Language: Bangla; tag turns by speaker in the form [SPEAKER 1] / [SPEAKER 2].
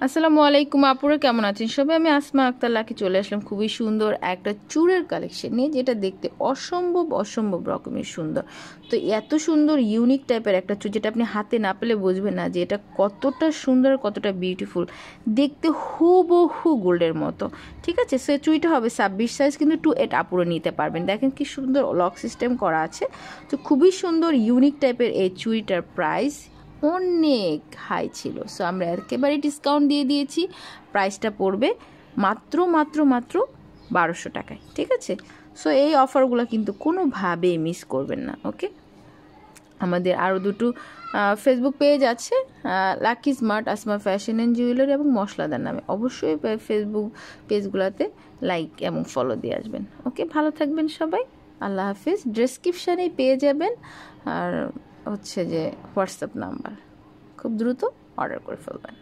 [SPEAKER 1] আসসালামু আলাইকুম আপুরা, কেমন আছেন সবাই? আমি আসমা আক্তার লাকি চলে আসলাম খুবই সুন্দর একটা চুড়ের কালেকশন নিয়ে, যেটা দেখতে অসম্ভব অসম্ভব রকমের সুন্দর। তো এত সুন্দর ইউনিক টাইপের একটা চুড়, যেটা আপনি হাতে না পেলে বুঝবেন না যে এটা কতটা সুন্দর, কতটা বিউটিফুল দেখতে, হুবহু গোল্ডের মতো। ঠিক আছে, সো চুড়িটা হবে 26 সাইজ, কিন্তু 2/8 আপুরা নিতে পারবেন। দেখেন কি সুন্দর লক সিস্টেম করা আছে। তো খুবই সুন্দর ইউনিক টাইপের এই চুড়িটার প্রাইস অনেক হাই ছিল, সো আমরা একেবারে ডিসকাউন্ট দিয়ে দিয়েছি। প্রাইসটা পড়বে মাত্র মাত্র মাত্র 1200 টাকায়। ঠিক আছে, সো এই অফারগুলো কিন্তু কোনোভাবেই মিস করবেন না। ওকে, আমাদের আরও দুটো ফেসবুক পেজ আছে, lucky smart, Asma fashion and jewellery এবং মশলাদার নামে। অবশ্যই ফেসবুক পেজগুলোতে লাইক এবং ফলো দিয়ে আসবেন। ওকে, ভালো থাকবেন সবাই, আল্লাহ হাফিজ। ডেসক্রিপশানেই পেয়ে যাবেন আর হচ্ছে যে হোয়াটসঅ্যাপ নাম্বার, খুব দ্রুত অর্ডার করে ফেলবেন।